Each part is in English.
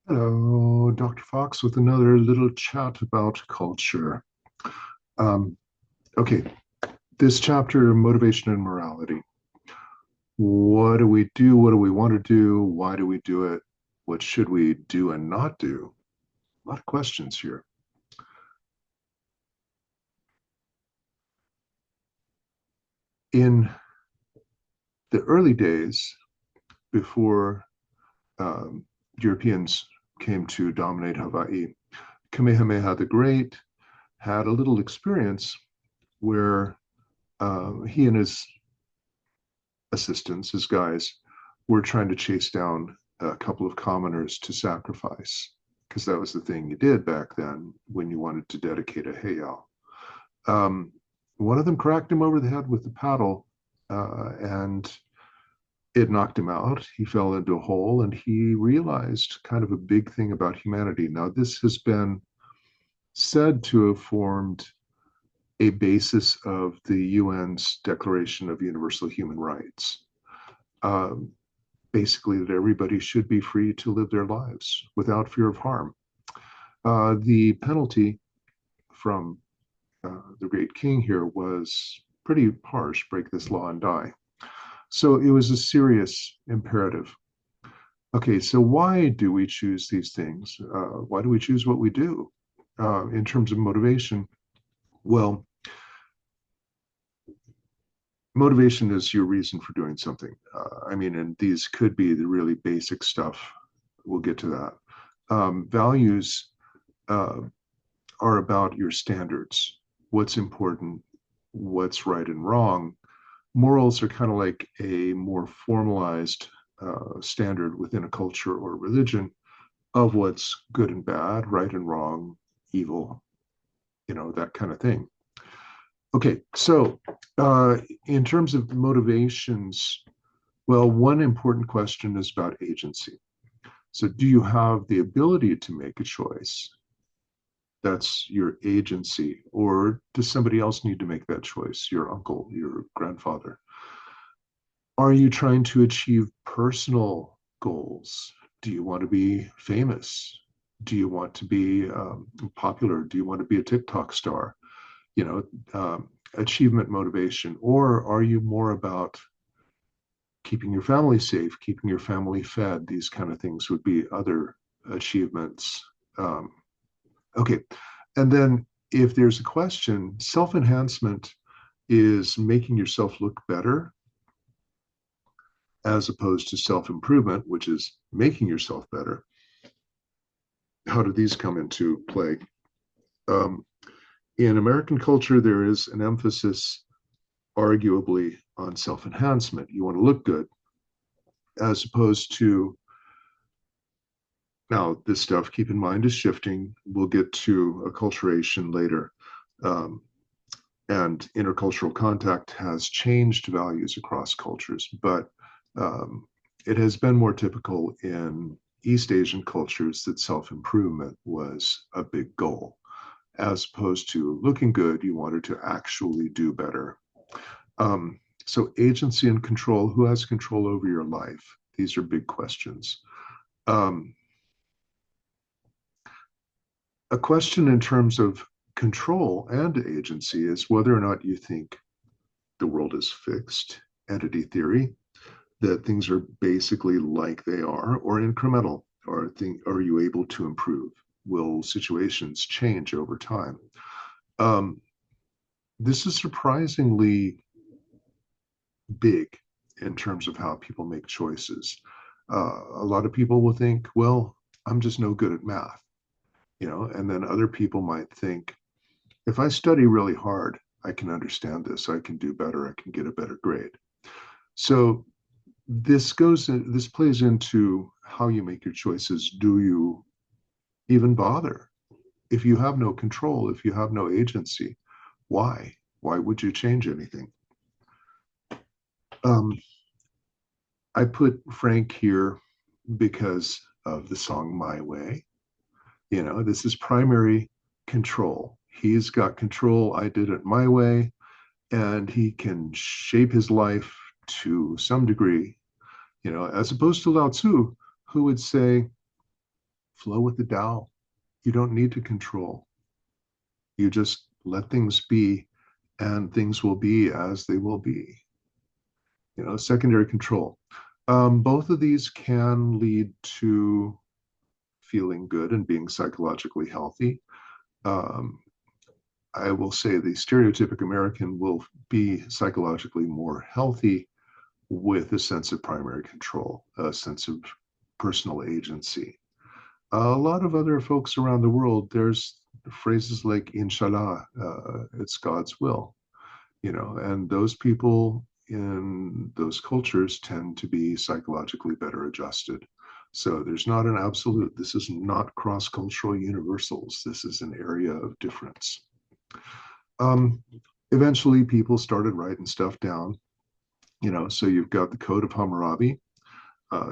Hello, Dr. Fox, with another little chat about culture. Um, okay, this chapter, motivation and morality. What do we do? What do we want to do? Why do we do it? What should we do and not do? A lot of questions here. In the early days, before um, Europeans came to dominate Hawaii, Kamehameha the Great had a little experience where he and his assistants, his guys, were trying to chase down a couple of commoners to sacrifice, because that was the thing you did back then when you wanted to dedicate a heiau. Um, One of them cracked him over the head with the paddle, and it knocked him out. He fell into a hole, and he realized kind of a big thing about humanity. Now, this has been said to have formed a basis of the UN's Declaration of Universal Human Rights. Um, Basically, that everybody should be free to live their lives without fear of harm. The penalty from the great king here was pretty harsh: break this law and die. So it was a serious imperative. Okay, so why do we choose these things? Why do we choose what we do in terms of motivation? Well, motivation is your reason for doing something. I mean, and these could be the really basic stuff. We'll get to that. Values uh, are about your standards, what's important, what's right and wrong. Morals are kind of like a more formalized standard within a culture or religion of what's good and bad, right and wrong, evil, that kind of thing. Okay, so in terms of motivations, well, one important question is about agency. So, do you have the ability to make a choice? That's your agency. Or does somebody else need to make that choice? Your uncle, your grandfather? Are you trying to achieve personal goals? Do you want to be famous? Do you want to be popular? Do you want to be a TikTok star? You know, achievement motivation. Or are you more about keeping your family safe, keeping your family fed? These kind of things would be other achievements. Um, Okay. And then if there's a question, self enhancement is making yourself look better as opposed to self improvement, which is making yourself better. How do these come into play? Um, in American culture, there is an emphasis, arguably, on self enhancement. You want to look good, as opposed to, now, this stuff, keep in mind, is shifting. We'll get to acculturation later. Um, and intercultural contact has changed values across cultures, but um, it has been more typical in East Asian cultures that self improvement was a big goal, as opposed to looking good. You wanted to actually do better. So, agency and control, who has control over your life? These are big questions. Um, a question in terms of control and agency is whether or not you think the world is fixed, entity theory, that things are basically like they are, or incremental. Are you able to improve? Will situations change over time? Um, this is surprisingly big in terms of how people make choices. A lot of people will think, well, I'm just no good at math, and then other people might think, if I study really hard, I can understand this, I can do better, I can get a better grade. So this plays into how you make your choices. Do you even bother? If you have no control, if you have no agency, why would you change anything? um, I put Frank here because of the song My Way. This is primary control. He's got control. I did it my way, and he can shape his life to some degree, as opposed to Lao Tzu, who would say, flow with the Tao. You don't need to control. You just let things be, and things will be as they will be. Secondary control. Both of these can lead to feeling good and being psychologically healthy. Um, I will say the stereotypic American will be psychologically more healthy with a sense of primary control, a sense of personal agency. A lot of other folks around the world, there's phrases like inshallah, it's God's will, and those people in those cultures tend to be psychologically better adjusted. So there's not an absolute, this is not cross-cultural universals. This is an area of difference. Um, Eventually people started writing stuff down, so you've got the Code of Hammurabi,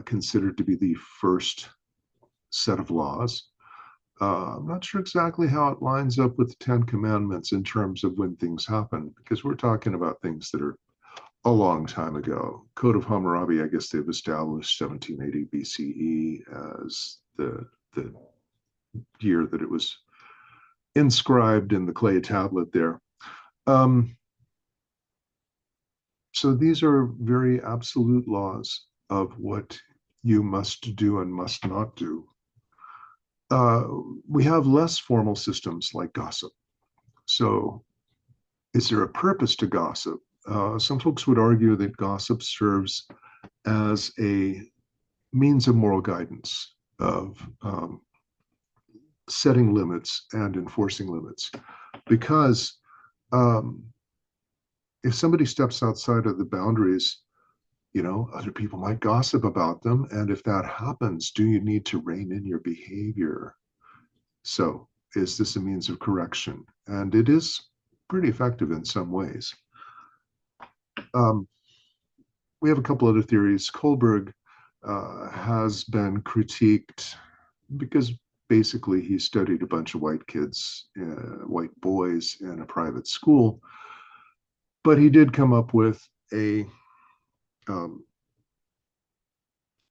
considered to be the first set of laws. I'm not sure exactly how it lines up with the Ten Commandments in terms of when things happen, because we're talking about things that are a long time ago. Code of Hammurabi, I guess they've established 1780 BCE as the year that it was inscribed in the clay tablet there. Um, so these are very absolute laws of what you must do and must not do. Uh, we have less formal systems like gossip. So is there a purpose to gossip? Some folks would argue that gossip serves as a means of moral guidance, of setting limits and enforcing limits. Because um, if somebody steps outside of the boundaries, other people might gossip about them. And if that happens, do you need to rein in your behavior? So is this a means of correction? And it is pretty effective in some ways. Um, we have a couple other theories. Kohlberg has been critiqued because basically he studied a bunch of white kids, white boys in a private school, but he did come up with um,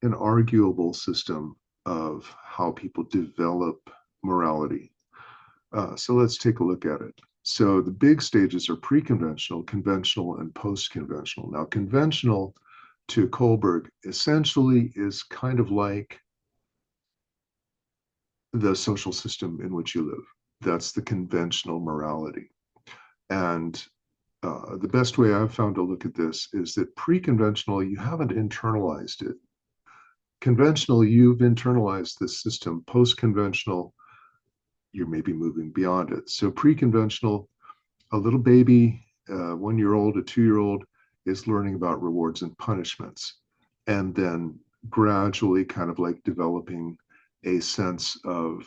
an arguable system of how people develop morality. So let's take a look at it. So the big stages are pre-conventional, conventional, and post-conventional. Now, conventional to Kohlberg essentially is kind of like the social system in which you live. That's the conventional morality. And the best way I've found to look at this is that pre-conventional, you haven't internalized it. Conventional, you've internalized this system. Post-conventional, you're maybe moving beyond it. So pre-conventional, a little baby, 1 year old, a 2 year old is learning about rewards and punishments, and then gradually kind of like developing a sense of,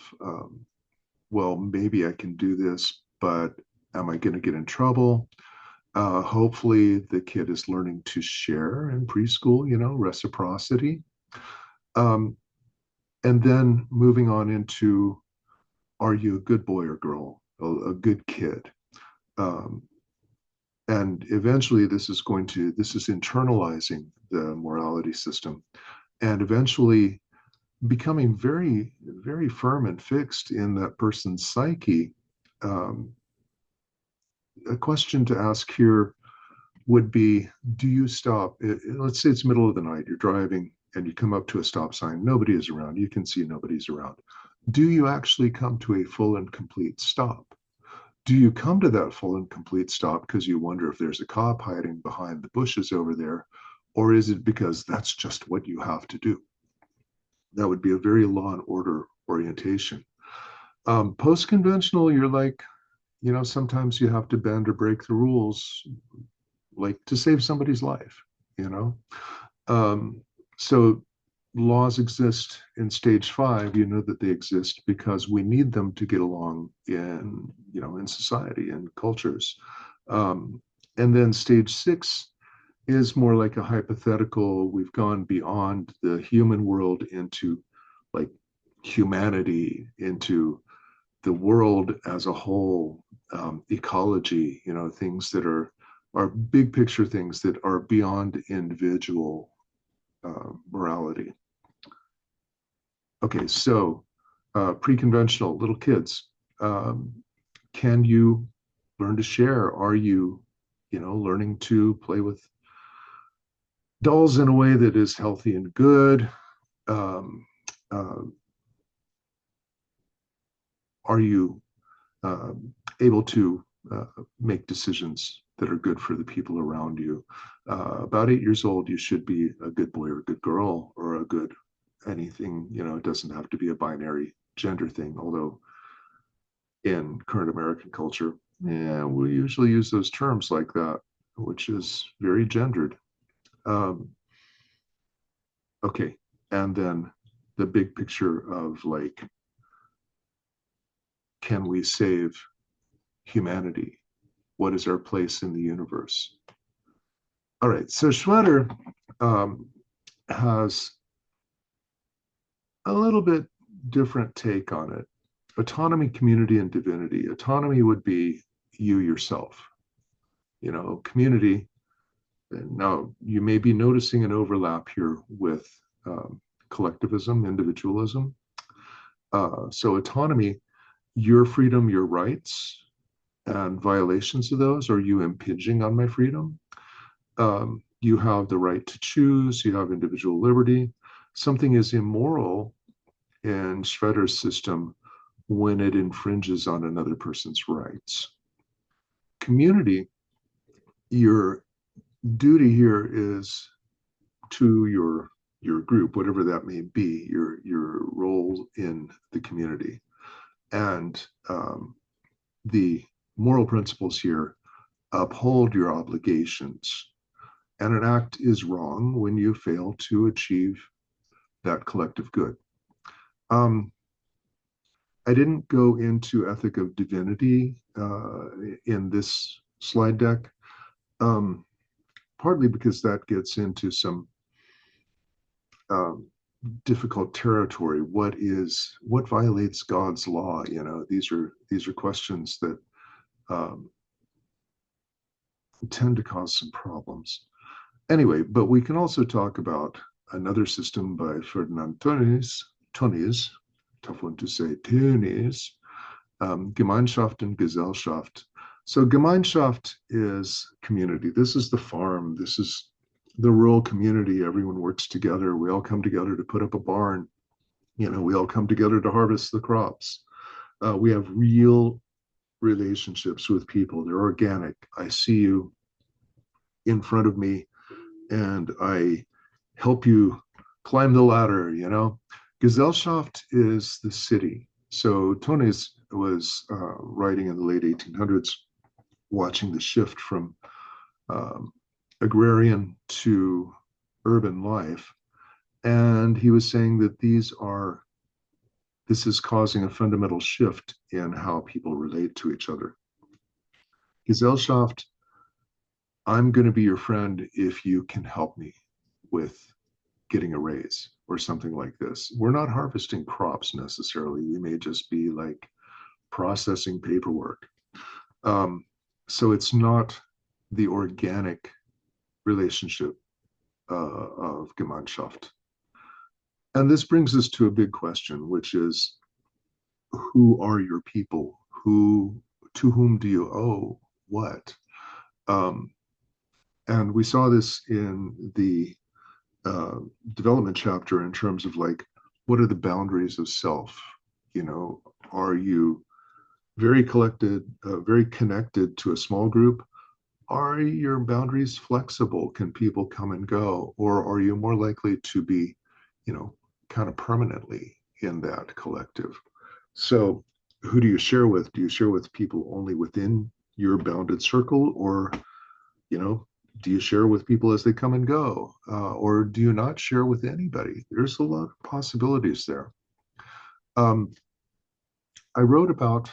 well, maybe I can do this, but am I going to get in trouble? Hopefully the kid is learning to share in preschool, reciprocity. Um, and then moving on into, are you a good boy or girl, a good kid? Um, and eventually this is internalizing the morality system, and eventually becoming very, very firm and fixed in that person's psyche. Um, a question to ask here would be, do you stop? Let's say it's middle of the night, you're driving and you come up to a stop sign, nobody is around, you can see nobody's around. Do you actually come to a full and complete stop? Do you come to that full and complete stop because you wonder if there's a cop hiding behind the bushes over there? Or is it because that's just what you have to do? That would be a very law and order orientation. Post-conventional, you're like, sometimes you have to bend or break the rules, like to save somebody's life, you know? So laws exist in stage 5, that they exist because we need them to get along in society and cultures. And then stage 6 is more like a hypothetical. We've gone beyond the human world into like humanity, into the world as a whole, ecology, things that are big picture things that are beyond individual morality. Okay, so Pre-conventional, little kids. Um, can you learn to share? Are you, learning to play with dolls in a way that is healthy and good? Um, uh, are you able to make decisions that are good for the people around you? About 8 years old, you should be a good boy or a good girl or a good anything. It doesn't have to be a binary gender thing, although in current American culture, yeah, we usually use those terms like that, which is very gendered. Um, okay. And then the big picture of like, can we save humanity? What is our place in the universe? All right. So Schroeder um, has a little bit different take on it. Autonomy, community, and divinity. Autonomy would be you yourself. Community. Now, you may be noticing an overlap here with um, collectivism, individualism. So, autonomy, your freedom, your rights, and violations of those, are you impinging on my freedom? You have the right to choose, you have individual liberty. Something is immoral in Schroeder's system when it infringes on another person's rights. Community, your duty here is to your group, whatever that may be, your role in the community, and the moral principles here uphold your obligations. And an act is wrong when you fail to achieve that collective good. Um, I didn't go into ethic of divinity in this slide deck, um, partly because that gets into some um, difficult territory. What violates God's law? These are questions that um, tend to cause some problems. Anyway, but we can also talk about another system by Ferdinand Tönnies, tough one to say, Tönnies, Gemeinschaft and Gesellschaft. So Gemeinschaft is community. This is the farm. This is the rural community. Everyone works together. We all come together to put up a barn. We all come together to harvest the crops. We have real relationships with people. They're organic. I see you in front of me and I help you climb the ladder. Gesellschaft is the city. So Tönnies was writing in the late 1800s, watching the shift from um, agrarian to urban life. And he was saying that this is causing a fundamental shift in how people relate to each other. Gesellschaft, I'm going to be your friend if you can help me with getting a raise or something like this. We're not harvesting crops necessarily. We may just be like processing paperwork. So it's not the organic relationship of Gemeinschaft. And this brings us to a big question, which is, who are your people? To whom do you owe what? Um, and we saw this in the uh, development chapter in terms of like, what are the boundaries of self? Are you very very connected to a small group? Are your boundaries flexible? Can people come and go? Or are you more likely to be, kind of permanently in that collective? So, who do you share with? Do you share with people only within your bounded circle? Or, you know, do you share with people as they come and go? Or do you not share with anybody? There's a lot of possibilities there. Um, I wrote about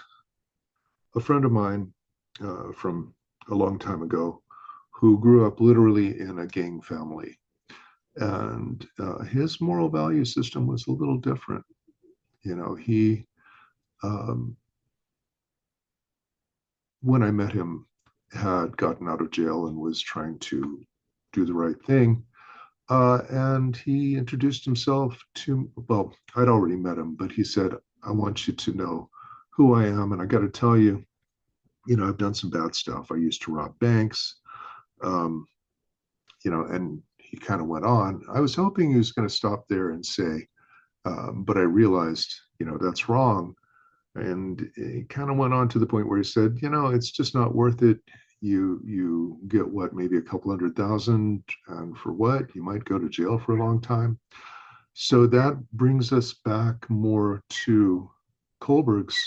a friend of mine from a long time ago who grew up literally in a gang family. And his moral value system was a little different. He, um, when I met him, had gotten out of jail and was trying to do the right thing. And he introduced himself to, well, I'd already met him, but he said, I want you to know who I am. And I got to tell you, I've done some bad stuff. I used to rob banks, um, and he kind of went on. I was hoping he was going to stop there and say, but I realized, that's wrong. And he kind of went on to the point where he said, it's just not worth it. You get what, maybe a couple 100,000, and for what? You might go to jail for a long time. So that brings us back more to Kohlberg's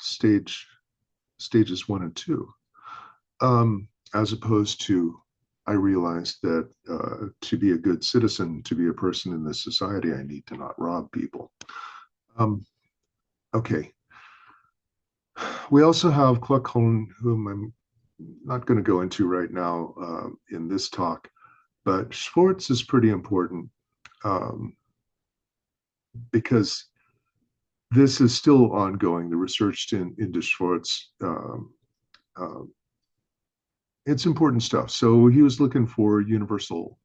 stage stages 1 and 2, as opposed to, I realized that to be a good citizen, to be a person in this society, I need to not rob people. Okay. We also have Kluckhohn, whom I'm not going to go into right now in this talk, but Schwartz is pretty important um, because this is still ongoing. The research into Schwartz, uh, it's important stuff. So he was looking for universal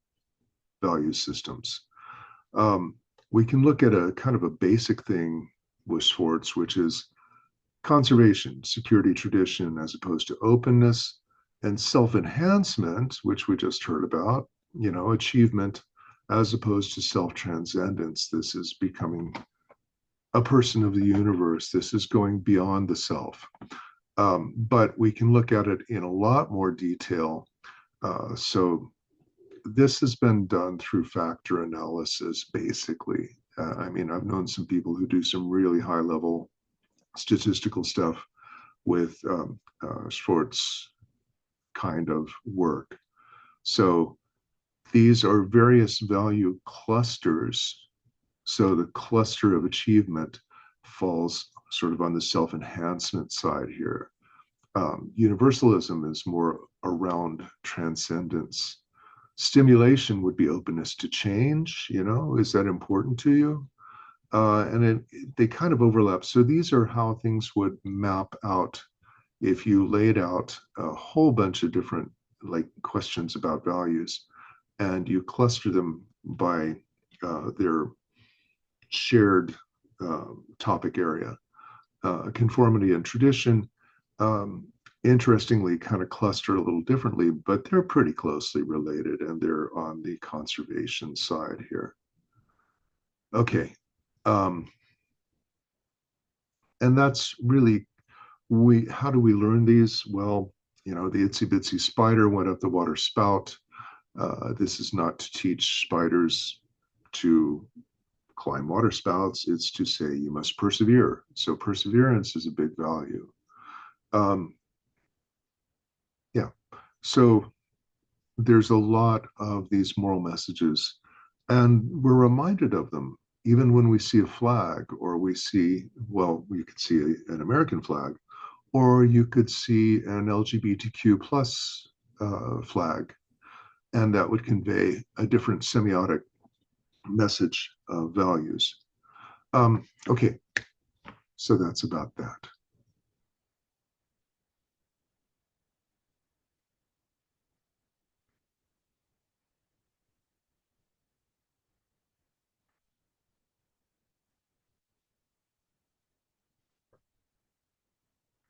value systems. Um, we can look at a kind of a basic thing with Schwartz, which is conservation, security, tradition, as opposed to openness, and self-enhancement, which we just heard about, achievement, as opposed to self-transcendence. This is becoming a person of the universe. This is going beyond the self. But we can look at it in a lot more detail. So this has been done through factor analysis, basically. I mean, I've known some people who do some really high level statistical stuff with Schwartz kind of work. So these are various value clusters. So the cluster of achievement falls sort of on the self-enhancement side here. Universalism is more around transcendence. Stimulation would be openness to change. Is that important to you? And they kind of overlap. So these are how things would map out if you laid out a whole bunch of different questions about values and you cluster them by their shared topic area. Conformity and tradition, interestingly, kind of cluster a little differently, but they're pretty closely related, and they're on the conservation side here. Okay. And that's really, how do we learn these? Well, the itsy bitsy spider went up the water spout. This is not to teach spiders to climb water spouts. It's to say you must persevere. So perseverance is a big value. Yeah. So there's a lot of these moral messages, and we're reminded of them even when we see a flag, or we see, well, we could see an American flag, or you could see an LGBTQ plus flag, and that would convey a different semiotic message of values. Okay, so that's about that.